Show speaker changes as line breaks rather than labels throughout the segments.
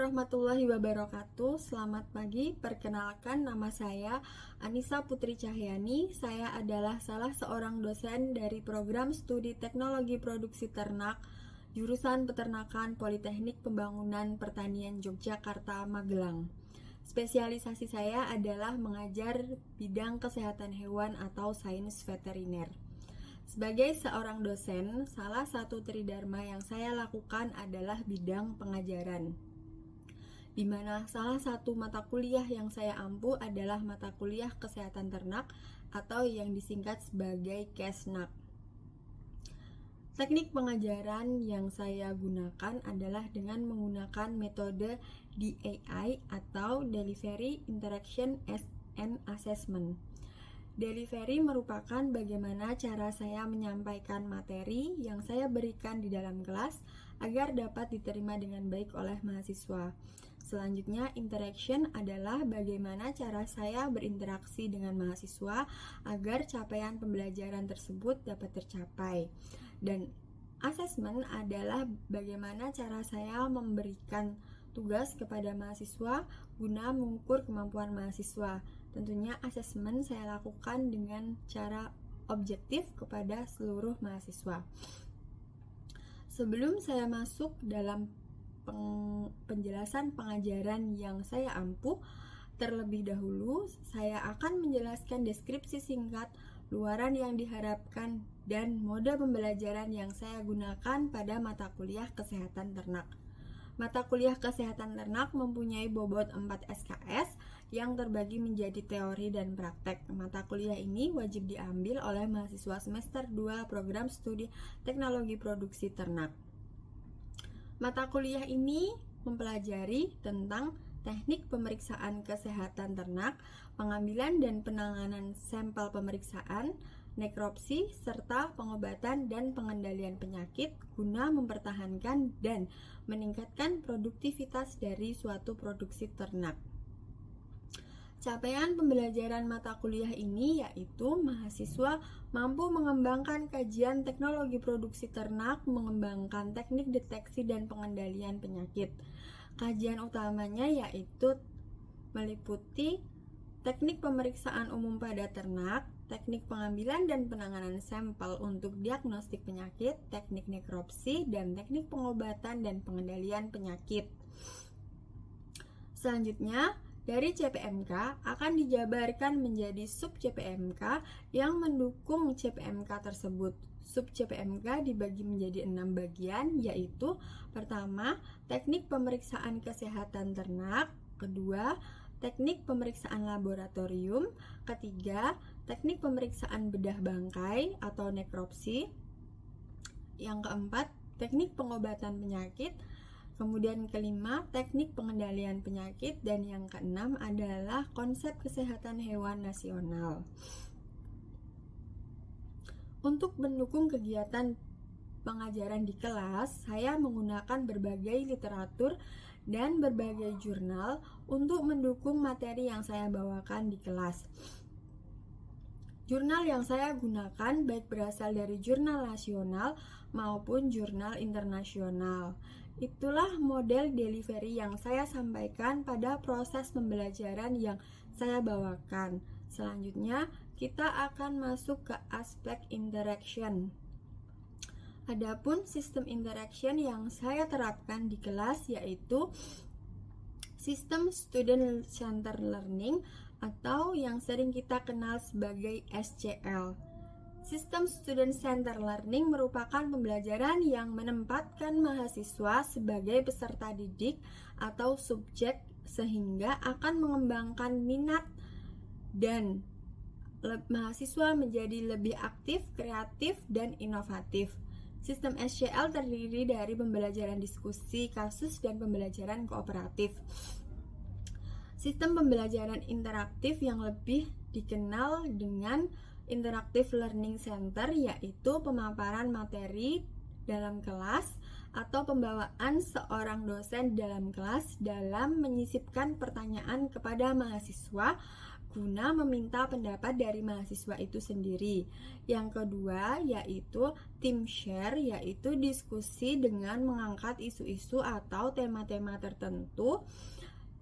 warahmatullahi wabarakatuh. Selamat pagi, perkenalkan nama saya Anissa Putri Cahyani. Saya adalah salah seorang dosen dari program studi teknologi produksi ternak jurusan peternakan Politeknik Pembangunan Pertanian Yogyakarta, Magelang. Spesialisasi saya adalah mengajar bidang kesehatan hewan atau sains veteriner. Sebagai seorang dosen, salah satu tridharma yang saya lakukan adalah bidang pengajaran, di mana salah satu mata kuliah yang saya ampu adalah mata kuliah kesehatan ternak atau yang disingkat sebagai Kesnak. Teknik pengajaran yang saya gunakan adalah dengan menggunakan metode DAI atau Delivery Interaction and Assessment. Delivery merupakan bagaimana cara saya menyampaikan materi yang saya berikan di dalam kelas agar dapat diterima dengan baik oleh mahasiswa. Selanjutnya, interaction adalah bagaimana cara saya berinteraksi dengan mahasiswa agar capaian pembelajaran tersebut dapat tercapai. Dan assessment adalah bagaimana cara saya memberikan tugas kepada mahasiswa guna mengukur kemampuan mahasiswa. Tentunya asesmen saya lakukan dengan cara objektif kepada seluruh mahasiswa. Sebelum saya masuk dalam penjelasan pengajaran yang saya ampu, terlebih dahulu saya akan menjelaskan deskripsi singkat luaran yang diharapkan dan mode pembelajaran yang saya gunakan pada mata kuliah kesehatan ternak. Mata kuliah kesehatan ternak mempunyai bobot 4 SKS yang terbagi menjadi teori dan praktek. Mata kuliah ini wajib diambil oleh mahasiswa semester 2 program studi teknologi produksi ternak. Mata kuliah ini mempelajari tentang teknik pemeriksaan kesehatan ternak, pengambilan dan penanganan sampel pemeriksaan, nekropsi, serta pengobatan dan pengendalian penyakit guna mempertahankan dan meningkatkan produktivitas dari suatu produksi ternak. Capaian pembelajaran mata kuliah ini yaitu mahasiswa mampu mengembangkan kajian teknologi produksi ternak, mengembangkan teknik deteksi dan pengendalian penyakit. Kajian utamanya yaitu meliputi teknik pemeriksaan umum pada ternak, teknik pengambilan dan penanganan sampel untuk diagnostik penyakit, teknik nekropsi, dan teknik pengobatan dan pengendalian penyakit. Selanjutnya, dari CPMK akan dijabarkan menjadi sub CPMK yang mendukung CPMK tersebut. Sub CPMK dibagi menjadi 6 bagian, yaitu pertama, teknik pemeriksaan kesehatan ternak, kedua, teknik pemeriksaan laboratorium, ketiga, teknik pemeriksaan bedah bangkai atau nekropsi, yang keempat, teknik pengobatan penyakit, kemudian kelima, teknik pengendalian penyakit, dan yang keenam adalah konsep kesehatan hewan nasional. Untuk mendukung kegiatan pengajaran di kelas, saya menggunakan berbagai literatur dan berbagai jurnal untuk mendukung materi yang saya bawakan di kelas. Jurnal yang saya gunakan baik berasal dari jurnal nasional maupun jurnal internasional. Itulah model delivery yang saya sampaikan pada proses pembelajaran yang saya bawakan. Selanjutnya, kita akan masuk ke aspek interaction. Adapun sistem interaction yang saya terapkan di kelas yaitu sistem student center learning atau yang sering kita kenal sebagai SCL. Sistem Student Center Learning merupakan pembelajaran yang menempatkan mahasiswa sebagai peserta didik atau subjek sehingga akan mengembangkan minat dan mahasiswa menjadi lebih aktif, kreatif, dan inovatif. Sistem SCL terdiri dari pembelajaran diskusi, kasus, dan pembelajaran kooperatif. Sistem pembelajaran interaktif yang lebih dikenal dengan Interactive Learning Center yaitu pemaparan materi dalam kelas atau pembawaan seorang dosen dalam kelas dalam menyisipkan pertanyaan kepada mahasiswa guna meminta pendapat dari mahasiswa itu sendiri. Yang kedua yaitu team share, yaitu diskusi dengan mengangkat isu-isu atau tema-tema tertentu,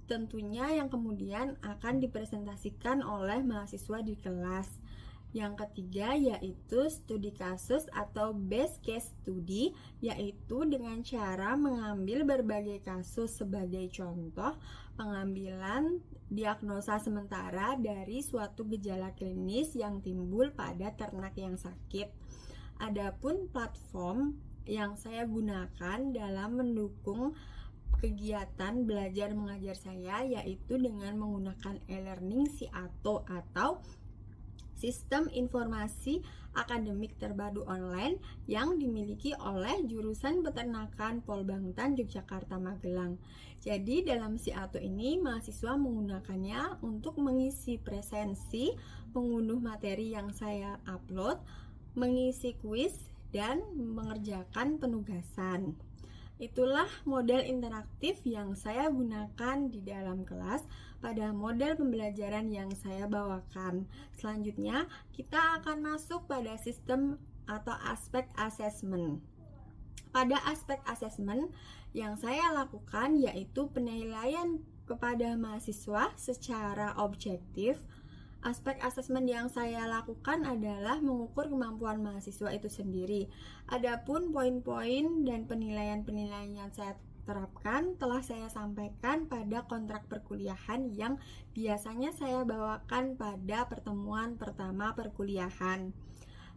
tentunya yang kemudian akan dipresentasikan oleh mahasiswa di kelas. Yang ketiga yaitu studi kasus atau base case study, yaitu dengan cara mengambil berbagai kasus sebagai contoh pengambilan diagnosa sementara dari suatu gejala klinis yang timbul pada ternak yang sakit. Adapun platform yang saya gunakan dalam mendukung kegiatan belajar mengajar saya yaitu dengan menggunakan e-learning SIATO atau Sistem Informasi Akademik Terpadu Online yang dimiliki oleh jurusan Peternakan Polbangtan Yogyakarta Magelang. Jadi dalam SIATO ini mahasiswa menggunakannya untuk mengisi presensi, mengunduh materi yang saya upload, mengisi kuis, dan mengerjakan penugasan. Itulah model interaktif yang saya gunakan di dalam kelas pada model pembelajaran yang saya bawakan. Selanjutnya, kita akan masuk pada sistem atau aspek asesmen. Pada aspek asesmen yang saya lakukan yaitu penilaian kepada mahasiswa secara objektif. Aspek asesmen yang saya lakukan adalah mengukur kemampuan mahasiswa itu sendiri. Adapun poin-poin dan penilaian-penilaian yang saya terapkan telah saya sampaikan pada kontrak perkuliahan yang biasanya saya bawakan pada pertemuan pertama perkuliahan.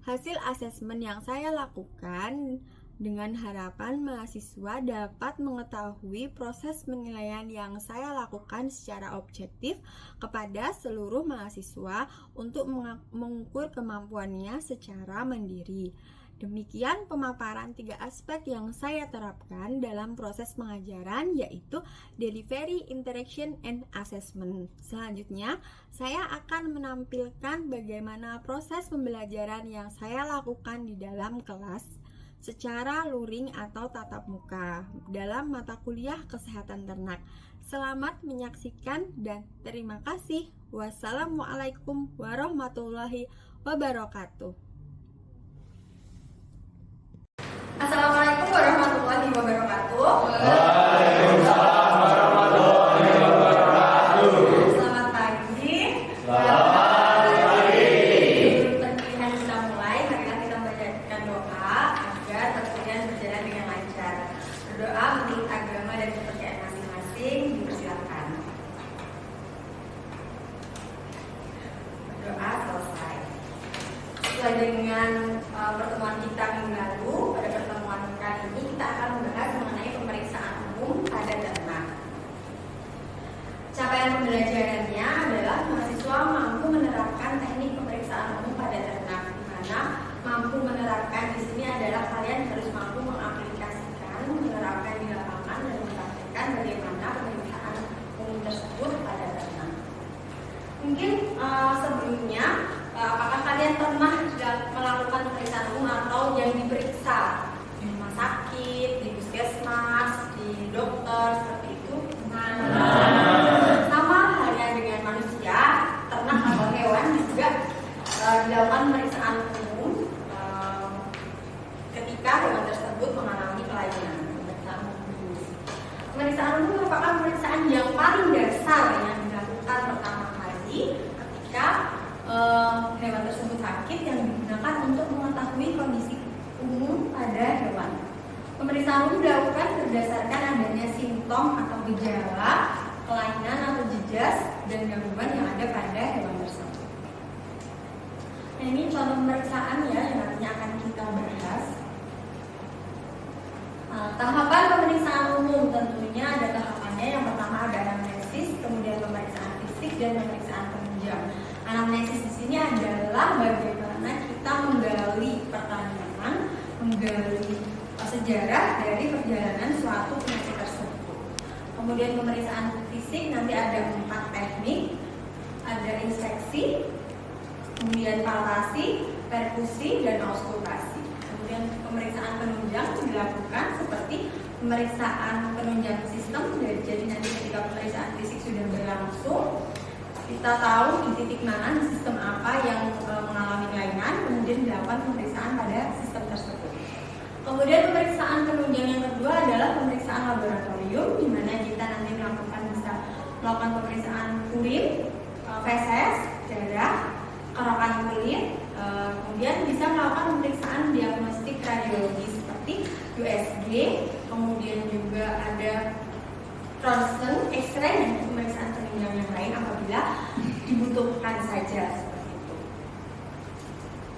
Hasil asesmen yang saya lakukan dengan harapan mahasiswa dapat mengetahui proses penilaian yang saya lakukan secara objektif kepada seluruh mahasiswa untuk mengukur kemampuannya secara mandiri. Demikian pemaparan 3 aspek yang saya terapkan dalam proses pengajaran, yaitu delivery, interaction, and assessment. Selanjutnya, saya akan menampilkan bagaimana proses pembelajaran yang saya lakukan di dalam kelas secara luring atau tatap muka dalam mata kuliah kesehatan ternak. Selamat menyaksikan dan terima kasih. Wassalamualaikum warahmatullahi wabarakatuh.
Assalamualaikum warahmatullahi wabarakatuh.
Waalaikumsalam warahmatullahi wabarakatuh.
Selamat pagi.
Selamat pagi.
Sebelum perkuliahan kita mulai, marilah kita membacakan doa agar perkuliahan berjalan dengan lancar. Berdoa menurut agama dan kepercayaan masing-masing, dipersilakan. Berdoa selesai. Sesuai dengan pertemuan kita minggu lalu, pada pertemuan kali ini kita akan membahas mengenai pemeriksaan umum pada ternak. Capaian pembelajarannya adalah mahasiswa mampu menerapkan teknik pemeriksaan umum pada ternak, di mana mampu menerapkan di sini adalah kalian harus mampu mengaplikasikan, menerapkan di lapangan dan mempraktikkan bagaimana pemeriksaan umum tersebut pada ternak. Mungkin sebelumnya, apakah kalian pernah melakukan pemeriksaan umum atau yang diperiksa di rumah sakit, di puskesmas, di dokter, seperti itu? Sama halnya dengan manusia, ternak atau hewan juga dilakukan pemeriksaan umum ketika hewan tersebut mengalami kelainan. Pemeriksaan umum merupakan pemeriksaan yang paling dasar yang dilakukan pertama kali ketika hewan tersebut sakit, yang digunakan untuk mengetahui kondisi umum pada hewan. Pemeriksaan umum dilakukan berdasarkan adanya simptom atau gejala, kelainan atau jejas dan gangguan yang ada pada hewan tersebut. Nah, ini contoh pemeriksaan ya yang nantinya akan kita bahas. Tahapan pemeriksaan umum tentunya ada tahapannya. Yang pertama ada anamnesis, kemudian pemeriksaan fisik dan pemeriksaan penunjang. Anamnesis di sini adalah bagaimana kita menggali pertanyaan, menggali sejarah dari perjalanan suatu penyakit tersebut. Kemudian pemeriksaan fisik nanti ada 4 teknik, ada inseksi, kemudian palpasi, perkusi, dan auskultasi. Kemudian pemeriksaan penunjang dilakukan seperti pemeriksaan penunjang sistem. Jadi nanti ketika pemeriksaan fisik sudah berlangsung, kita tahu di titik mana, di sistem apa yang mengalami kelainan, kemudian dilakukan pemeriksaan pada sistem tersebut. Kemudian pemeriksaan penunjang yang kedua adalah pemeriksaan laboratorium, di mana kita nanti bisa melakukan pemeriksaan kulit, feses, darah, kerokan kulit, kemudian bisa melakukan pemeriksaan diagnostik radiologi seperti USG, kemudian juga ada ronsen, X-ray, dan pemeriksaan penunjang yang lain apabila dibutuhkan saja seperti itu.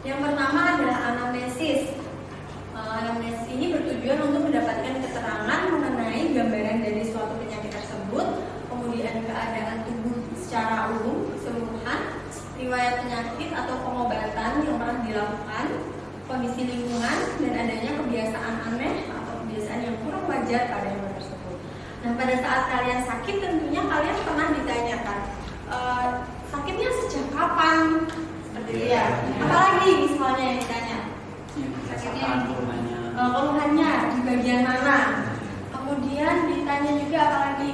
Yang pertama adalah anamnesis. Anamnesis ini bertujuan untuk mendapatkan keterangan mengenai gambaran dari suatu penyakit tersebut, kemudian keadaan tubuh secara umum, keseluruhan, riwayat penyakit atau pengobatan yang pernah dilakukan, kondisi lingkungan, dan adanya kebiasaan aneh atau kebiasaan yang kurang wajar pada hewan tersebut. Nah, pada saat kalian sakit tentunya kalian pernah ditanyakan sakitnya sejak kapan? Seperti itu ya. Apalagi misalnya yang ditanya sakitnya keluhannya di bagian mana? Kemudian ditanya juga apalagi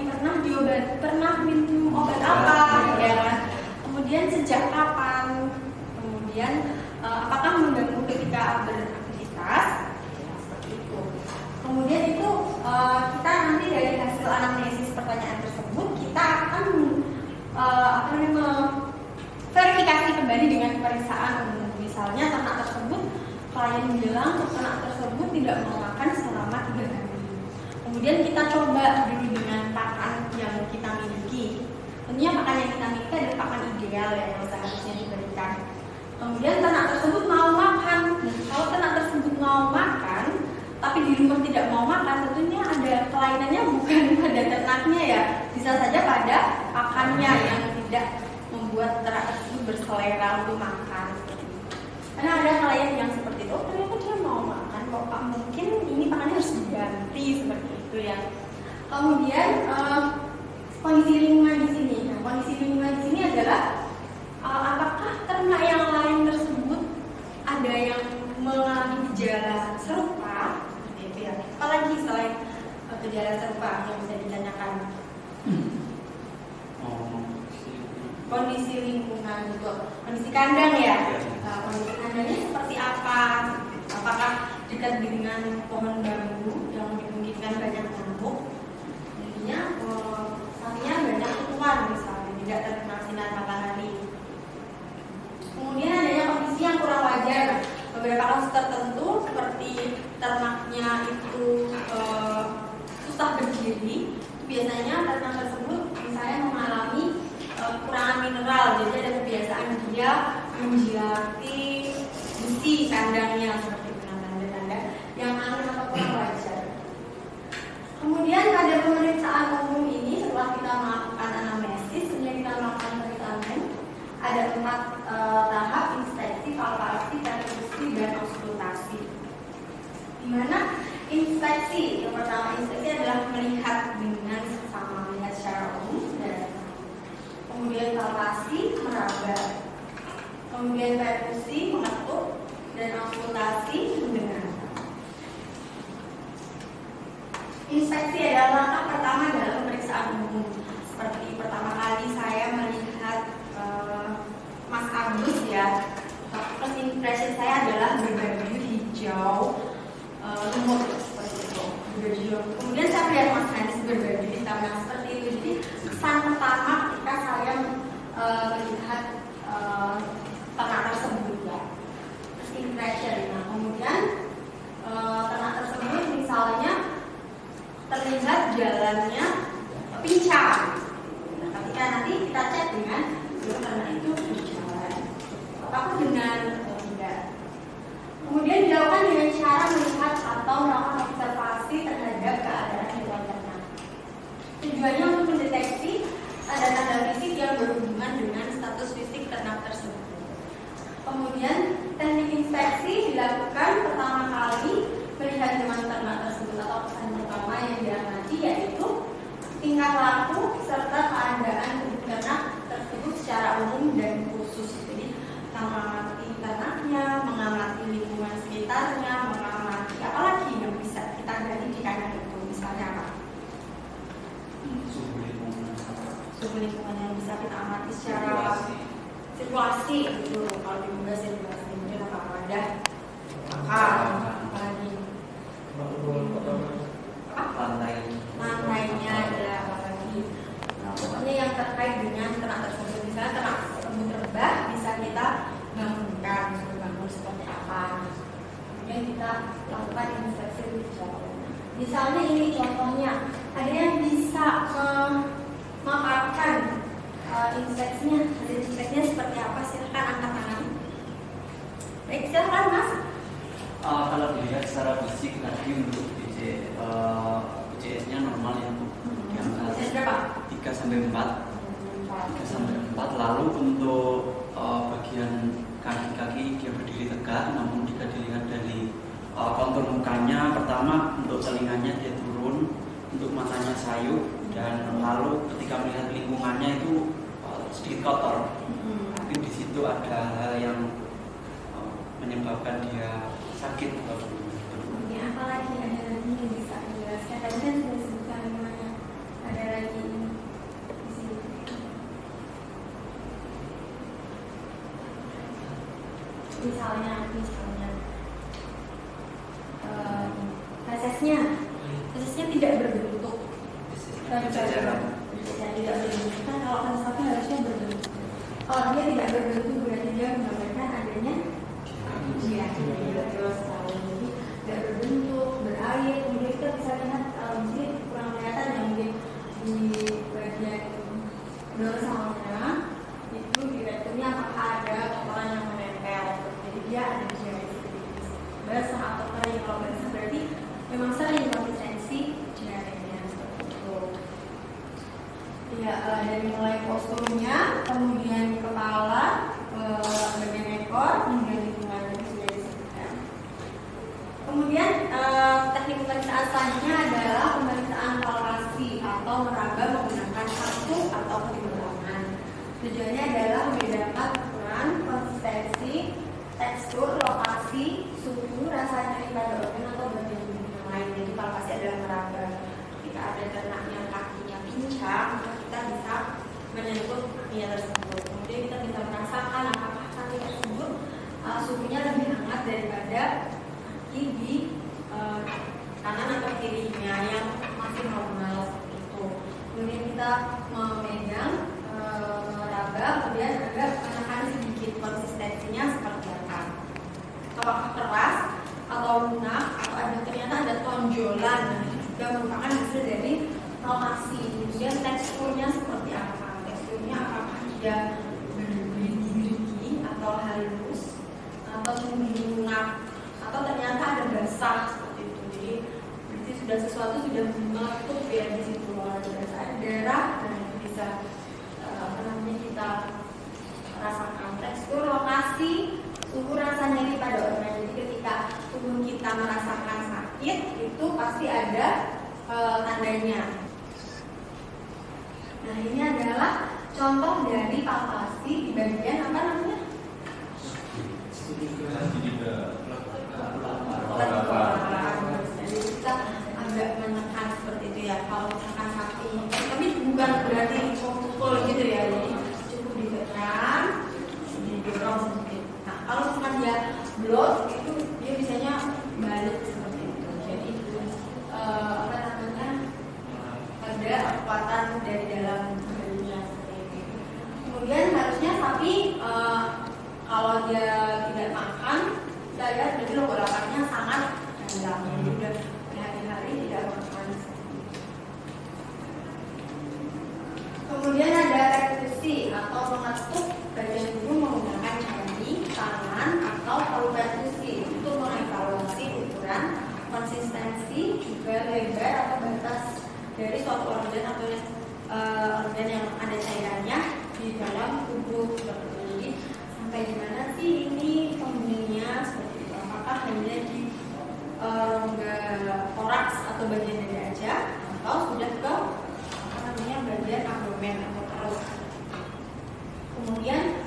pernah minum obat apa, ya kan? Kemudian sejak kapan? Kemudian apakah mengganggu ketika beraktivitas? Seperti itu. Kemudian itu kita nanti dari hasil anamnesis pertanyaan tersebut kita akan verifikasi kembali dengan pemeriksaan umum. Misalnya ternak tersebut, klien bilang ternak tersebut tidak mau makan selama 3 hari. Kemudian kita coba dulu dengan pakan yang kita miliki. Tentunya pakan yang kita miliki adalah pakan ideal yang seharusnya diberikan. Kemudian ternak tersebut mau makan. Nah, kalau ternak tersebut mau makan, tapi di rumah tidak mau makan, tentunya ada kelainannya bukan pada ternaknya ya, bisa saja pada pakannya yang tidak membuat ternak tersebut berselera untuk makan. Karena ada klien yang seperti itu, ternyata dia mau makan, kok Pak mungkin ini pakannya harus diganti seperti itu ya. Kemudian kondisi lingkungan di sini. Nah, kondisi lingkungan di sini adalah apakah ternak yang lain tersebut ada yang mengalami gejala serupa, gitu ya. Apalagi selain gejala serupa yang bisa ditanyakan. Kondisi lingkungan itu, kondisi kandang ya. Kondisi kandangnya seperti apa? Apakah dekat dengan pohon bambu yang dimungkinkan banyak nyamuk? Jadinya sapinya banyak kutukan misalnya, tidak terkena sinar matahari. Kemudian adanya kondisi yang kurang wajar. Beberapa kasus tertentu seperti ternaknya itu susah berdiri, biasanya ternak tersebut misalnya mengalami kekurangan mineral, jadi ada kebiasaan dia menjilati besi kandangnya seperti itu, tanda-tanda yang aneh atau kurang wajar. Kemudian pada pemeriksaan umum ini setelah kita melakukan anamnesis, kemudian kita melakukan pemeriksaan umum, ada 4 tahap: inspeksi, palpasi, perkusi, dan auskultasi. Di mana inspeksi, yang pertama inspeksi adalah melihat dengan seksama, melihat secara umum, dan kemudian palpasi, meraba, kemudian perkusi, mengetuk, dan auskultasi, mendengar. Inspeksi adalah langkah pertama dalam pemeriksaan umum. Seperti pertama kali saya melihat Mas Agus ya, first impression saya adalah berbaju hijau lumut seperti itu, berbaju. Kemudian saya melihat Mas Hanis berbaju hitam yang seperti itu. Jadi kesan pertama ketika saya melihat ternak tersebut ya, first impression. Nah, kemudian ternak tersebut misalnya terlihat jalannya pincang. Nah, ketika nanti kita cek dengan ternak itu berjalan, apakah benar atau tidak. Kemudian dilakukan dengan cara melihat atau melakukan observasi terhadap keadaan hewan ternak. Tujuannya untuk mendeteksi tanda-tanda fisik yang berhubungan dengan status fisik ternak tersebut. Kemudian teknik inspeksi dilakukan pertama kali melihat hewan ternak tersebut, atau kesan pertama yang diamati yaitu tingkah laku serta keadaan tubuh ternak tersebut secara umum dan khusus. Jadi mengamati ternaknya, mengamati lingkungan sekitarnya, mengamati apalagi yang bisa kita gali di kandang itu, misalnya apa? Suhu suhu lingkungan yang bisa kita amati secara sirkulasi gitu. Kalau di mudah sirkulasi mungkin apa wadah, apalagi lantainya adalah apalagi. Nah, pokoknya yang terkait dengan ternak tersebut, misalnya ternak tersebut rebah bisa kita bangunkan, bangun seperti apa. Kemudian kita lakukan inspeksi lebih jauh. Misalnya ini contohnya, ada yang bisa memaparkan inspeksinya, hasil inspeksinya seperti apa? Silahkan angkat tangan. Baik, silahkan Mas.
Kalau dilihat secara fisik tadi untuk BCS-nya normal ya Bu.
BCS berapa?
3 sampai 4. Lalu untuk bagian kaki-kaki dia berdiri tegak, namun jika dilihat dari kontur mukanya, pertama untuk telinganya dia turun, untuk matanya sayup, dan lalu ketika melihat lingkungannya itu sedikit kotor. Tapi di situ ada hal yang menyebabkan dia sakit atau
Ini apa lagi, ada lagi yang bisa dijelaskan? Tadi kan sudah disebutkan namanya. Ada lagi di sini. Misalnya fesesnya tidak berbentuk. Tidak berbentuk. Kan kalau fesesnya harusnya berbentuk. Kalau dia tidak berbentuk berarti dia menggambarkan adanya dia terus jadi tidak berbentuk, berair. Kemudian kita bisa lihat mungkin kurang kelihatan ya, mungkin di bagian dorsalnya itu di rektumnya apakah ada kotoran yang menempel. Jadi dia ada diare basah atau kering. Kalau basah berarti memang sering konsistensi diarenya seperti itu. Ya, dari mulai posturnya, kemudian kepala, bagian ekor, kemudian lingkungan yang sudah disebutkan. Kemudian teknik pemeriksaan selanjutnya adalah pemeriksaan palpasi atau meraba menggunakan satu atau kedua tangan. Tujuannya adalah membedakan ukuran, konsistensi, tekstur, lokasi, suhu, rasa nyeri pada organ atau bagian tubuh yang lain. Jadi palpasi adalah meraba. Jika ada ternak yang kakinya pincang, kita bisa menyentuh kakinya tersebut. Kemudian kita bisa merasakan apakah kaki tersebut suhunya lebih hangat daripada kaki di kanan atau kirinya yang masih normal seperti itu. Kemudian kita memegang, meraba, kemudian agak menekan sedikit konsistensinya seperti apa. Apakah keras atau lunak atau ternyata ada tonjolan, itu juga merupakan hasil dari lokasi. Kemudian teksturnya seperti apa? Teksturnya apakah dia bergerigi atau halus atau lunak atau ternyata ada basah seperti itu. Jadi berarti sudah sesuatu sudah meletup ya di situ. Ada basah, ada darah, dan itu bisa kita rasakan. Tekstur, lokasi, suhu, rasa nyeri pada organ. Jadi ketika tubuh kita merasakan sakit itu pasti ada tandanya. Nah, ini adalah contoh dari palpasi di bagian apa namanya? Jadi kita agak menekan seperti itu ya. Kalau misalkan sakit, tapi bukan berarti pukul gitu ya. Jadi cukup ditekan, didorong sedikit. Nah, kalau misalkan dia blot itu dia biasanya balik seperti itu. Jadi apa namanya? Ada kekuatan dari dalam badannya seperti itu. Kemudian harusnya sapi kalau dia tidak makan, kita lihat jadi logo lapaknya sangat dalam. Jadi udah berhari-hari tidak makan. Kemudian ada restitusi atau mengetuk bagian tubuh menggunakan jari, tangan atau palu restitusi untuk mengevaluasi ukuran, konsistensi, juga lebar atau batas dari suatu organ atau organ yang ada cairannya di dalam tubuh seperti ini. Sampai di mana sih ini pembunyinya seperti itu? Apakah hanya di rongga toraks atau bagian dada aja, atau sudah ke bagian abdomen atau perut? Kemudian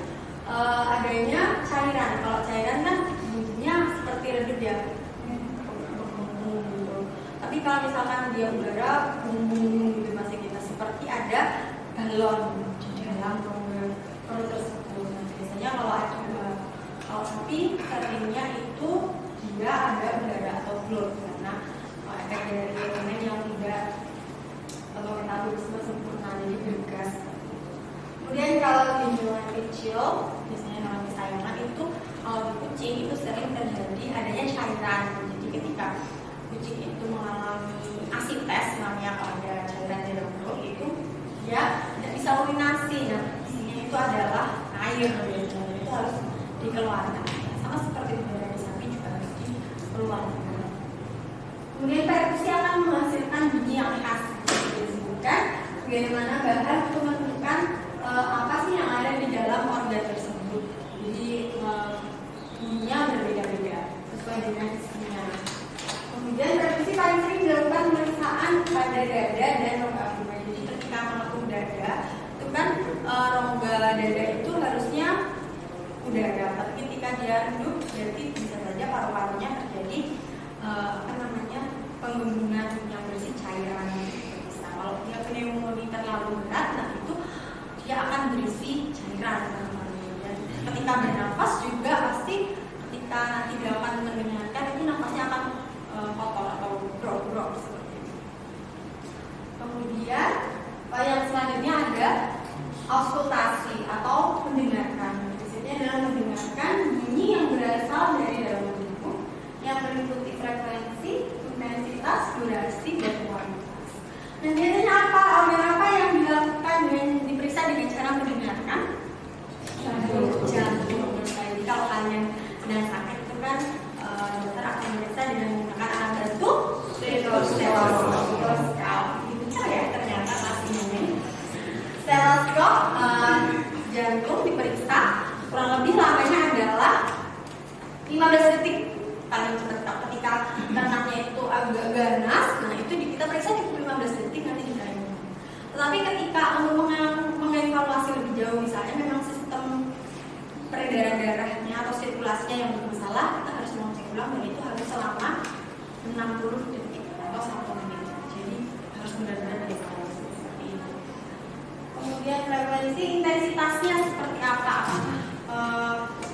adanya cairan. Kalau cairan kan bunyinya seperti redup ya. Tapi kalau misalkan dia udara, gitu masih kita seperti ada balon di dalam rongga perut tersebut. Nah, biasanya kalau ada kalau sapi seringnya itu dia ada udara atau blood karena efek dari elemen yang tidak metabolisme sempurna, jadi bergas. Kemudian kalau di hewan kecil, biasanya hewan kesayangan itu kalau di kucing itu sering terjadi adanya cairan. Jadi ketika kucing itu mengalami asites, namanya kalau ada cairan di dalam perut itu dia tidak bisa urinasi. Nah, isinya itu adalah air, jadi itu harus dikeluarkan. Sama seperti udara di sapi juga harus dikeluarkan. Kemudian perkusi akan menghasilkan bunyi yang khas. Disebutkan bagaimana bahan untuk menentukan apa sih yang ada di dalam organ tersebut. Jadi bunyinya berbeda-beda sesuai dengan isinya. Kemudian perkusi paling sering dilakukan pemeriksaan pada dada dan rongga abdomen. Jadi ketika mengetuk dada, itu kan rongga dada itu harusnya udara. Tapi ketika dia redup, berarti bisa saja paru-parunya terjadi penggembungan yang berisi cairan. Bisa. Kalau dia pneumonia terlalu berat, nah itu dia akan berisi cairan. Dan ketika bernafas juga pasti ketika nanti dia akan mendengarkan itu nafasnya akan kotor atau brok-brok seperti itu. Kemudian yang selanjutnya ada auskultasi atau mendengarkan. Maksudnya adalah mendengarkan bunyi yang berasal dari dalam tubuh yang meliputi frekuensi, intensitas, durasi, dan kualitas. Dan biasanya organ apa yang dilakukan dengan diperiksa dengan cara mendengarkan? Jantung. Jadi kalau kalian sedang sakit itu kan dokter akan memeriksa dengan menggunakan alat bantu stetoskop. Itu ya ternyata pastinya. Stetoskop jantung diperiksa kurang lebih lamanya adalah 15 detik paling cepat. Ketika ternaknya itu agak ganas, nah itu kita periksa cukup 15 detik nanti diberikan. Tetapi ketika untuk mengevaluasi lebih jauh, misalnya memang sistem peredaran darahnya atau sirkulasinya yang bermasalah, kita harus mengecek ulang dan itu harus selama 60 detik atau 1 menit. Jadi harus benar-benar dievaluasi seperti itu. Kemudian frekuensi intensitasnya seperti apa?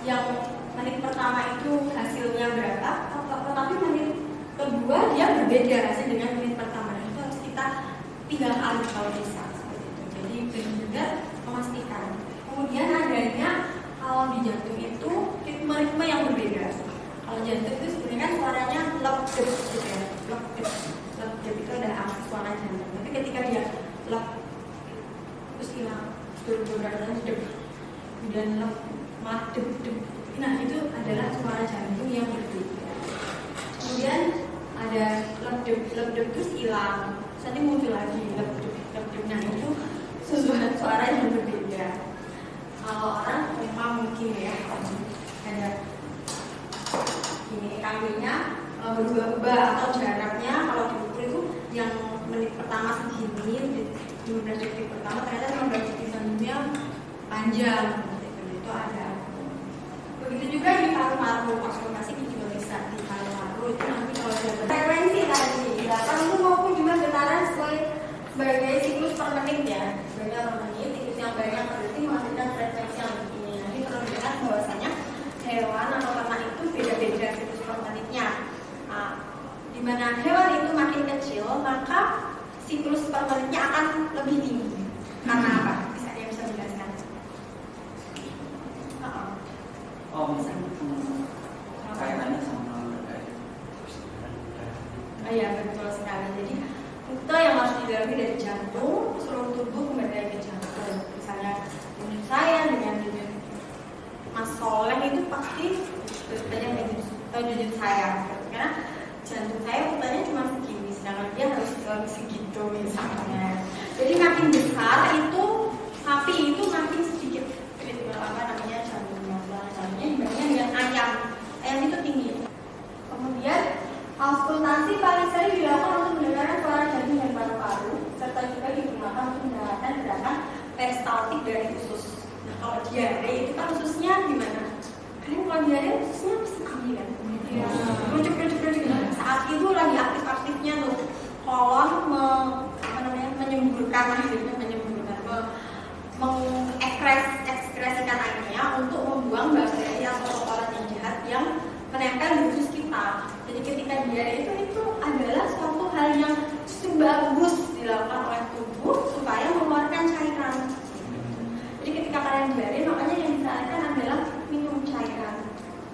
Yang menit pertama itu hasilnya berapa? Tetapi menit kedua dia berbeda hasil dengan menit pertama. Itu harus kita 3 kali kalau bisa seperti itu. Jadi benar-benar memastikan. Kemudian adanya kalau di jantung itu ritme-ritme yang berbeda. Kalau jantung itu sebenarnya kan suaranya lep-dep gitu ya. Lep-dep itu ada suara jantung. Tapi ketika dia lep terus hilang, dep, kemudian lep, dep. Nah itu adalah suara jantung yang berbeda. Kemudian ada lep-dep terus hilang. Terus nanti muncul lagi lep-dep. Nah itu suara yang berbeda. Kalau orang memang mungkin ya ada ini EKG-nya berubah-ubah atau jaraknya kalau diukur itu yang menit pertama segini, 15 detik pertama ternyata 15 detik selanjutnya panjang. Itu ada. Begitu juga di paru-paru, konsultasi juga bisa di paru-paru itu nanti kalau ada frekuensi tadi getaran itu maupun juga getaran sebagai siklus per menit ya, sebagai per menit siklus yang banyak berarti menghasilkan frekuensi yang begini. Nanti perlu dilihat bahwasanya hewan atau ternak itu beda-beda siklus per menitnya. Nah, di mana hewan itu makin kecil maka siklus per menitnya akan lebih tinggi. Karena apa? Bisa menjelaskan?
Kaitannya sama
iya betul sekali. Jadi itu yang harus digali dari jantung, seluruh tubuh kembali ke jantung. Misalnya menurut saya dengan Mas Soleh itu pasti berbeda dengan jujur saya, karena jantung saya putanya cuma segini, sedangkan dia harus segitu misalnya. Jadi makin besar itu sapi itu makin sedikit jantungnya dibandingkan dengan ayam itu tinggi. Kemudian auskultasi paling sering dilakukan untuk mendengarkan suara jantung dan paru-paru, serta juga digunakan untuk mendengarkan gerakan peristaltik dari usus. Nah, kalau diare itu kan ususnya gimana? Karena kalau diare ususnya segini kan, rujuk. Saat itu lagi aktif-aktifnya tuh kolon menyemburkan menempel di usus kita. Jadi ketika diare itu adalah suatu hal yang justru bagus dilakukan oleh tubuh supaya mengeluarkan cairan. Jadi ketika kalian diare, makanya yang disarankan adalah minum cairan.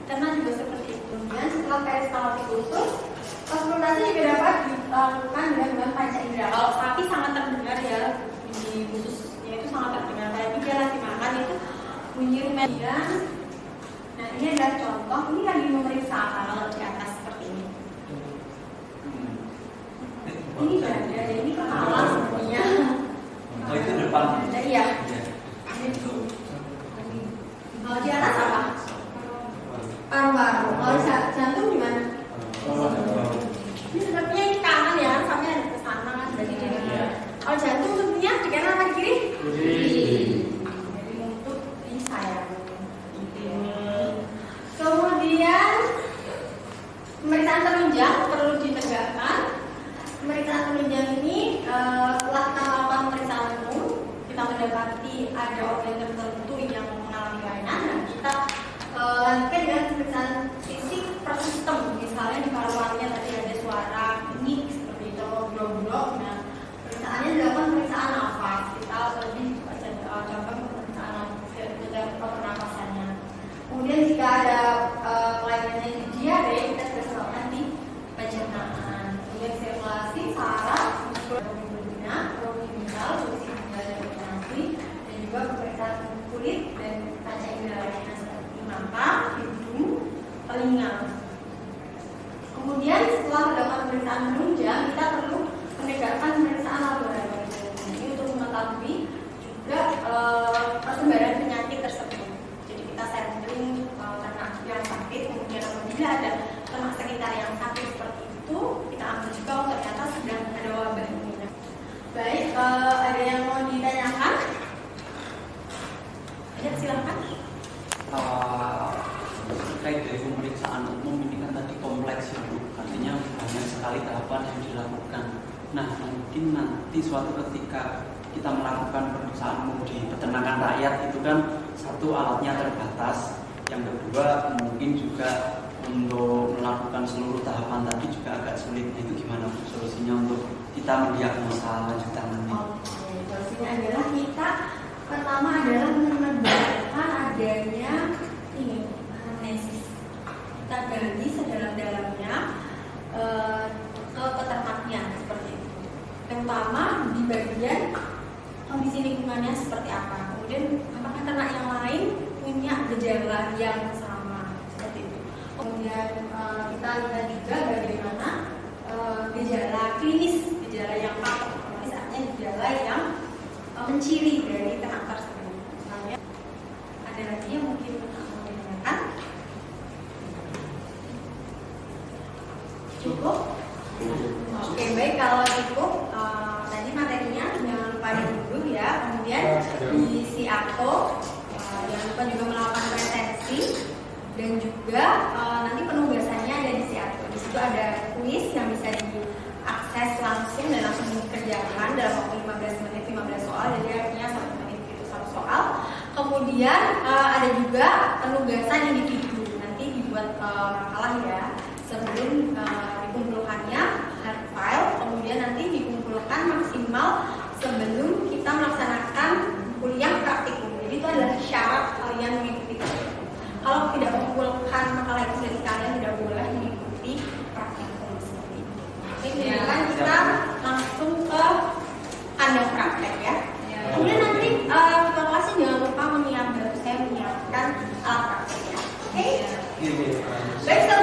Karena juga seperti itu. Kemudian setelah peristaltik usus, konsultasi juga dapat dilakukan dengan panca indera. Kalau sapi sangat terdengar ya di ususnya itu sangat terdengar. Kayak dia lagi makan itu bunyi rumen. Nah ini adalah contoh. Ini lagi memeriksa kalau di atas seperti ini. Ini dada, ini kepala sebenarnya.
Oh itu depan.
Iya. Kalau di atas apa? Paru-paru. Kalau jantung di mana? Ini sepertinya ini kanan ya, sampai ada ke sana kan, berarti di kiri. Kalau jantung tentunya di kanan apa di kiri? Kiri. Jadi untuk ini saya. Kemudian pemeriksaan penunjang perlu ditegakkan. Pemeriksaan penunjang ini setelah kita melakukan pemeriksaan umum, kita mendapati ada organ tertentu yang mengalami kelainan dan kita lanjutkan dengan pemeriksaan fisik per sistem. Misalnya di paru-parunya tadi ada suara bunyi seperti itu, blok-blok. Nah, pemeriksaannya dilakukan pemeriksaan nafas. Kita lebih contoh pemeriksaan pernapasannya. Kemudian jika ada kelainannya di diare, kita bisa lakukan di pencernaan. Kemudian sirkulasi, saraf, berguna, proviminal, fungsi ginjal dan regenerasi, dan juga pemeriksaan kulit dan panca indera lainnya seperti mata, hidung, telinga. Kemudian setelah dilakukan pemeriksaan penunjang, kita perlu menegakkan pemeriksaan laboratorium ini untuk mengetahui juga persebaran penyakit tersebut. Jadi kita sampling ternak yang sakit, kemudian apabila ada ternak sekitar yang sakit seperti itu, kita ambil juga ternyata sedang ada wabah ini. Baik, ada yang mau ditanyakan? Ya, silakan.
Terkait dari pemeriksaan umum ini kan tadi kompleks ya Bu, artinya banyak sekali tahapan yang dilakukan. Nah mungkin nanti suatu ketika kita melakukan pemeriksaan umum di peternakan rakyat itu kan satu alatnya terbatas, yang kedua mungkin juga untuk melakukan seluruh tahapan tadi juga agak sulit. Itu gimana Bu solusinya untuk kita mendiagnosa lanjutannya?
Oke, solusinya adalah kita pertama adalah menegakkan adanya ini anamnesis. Kita gali sedalam-dalamnya ke peternaknya seperti itu. Terutama di bagian kondisi lingkungannya seperti apa. Kemudian apakah ternak yang lain punya gejala yang sama seperti itu. Kemudian kita lihat juga bagaimana gejala klinis, gejala yang patologi, artinya gejala yang menciri dari ternak tersebut. Misalnya ada lagi yang mungkin mau ditanyakan? Cukup? Oke, baik, kalau cukup tadi materinya jangan lupa dulu ya. Kemudian di Siato jangan lupa juga melakukan presensi dan juga nanti penugasannya ada di Siato. Di situ ada kuis yang bisa diakses langsung dan langsung dikerjakan dalam waktu 15 menit, 15 soal. Jadi artinya 1 menit itu 1 soal. Kemudian ada juga penugasan individu. Nanti dibuat makalah ya sebelum dikumpulkannya hard file, kemudian nanti dikumpulkan maksimal sebelum kita melaksanakan kuliah praktikum. Jadi itu adalah syarat kalian mengikuti. Kalau tidak mengumpulkan makalah itu dari kalian tidak boleh mengikuti praktikum seperti itu. Oke, kan kita langsung ke kandang praktek ya. Kemudian nanti ketua kelasnya jangan lupa menyiapkan alat prakteknya. Oke? Baik.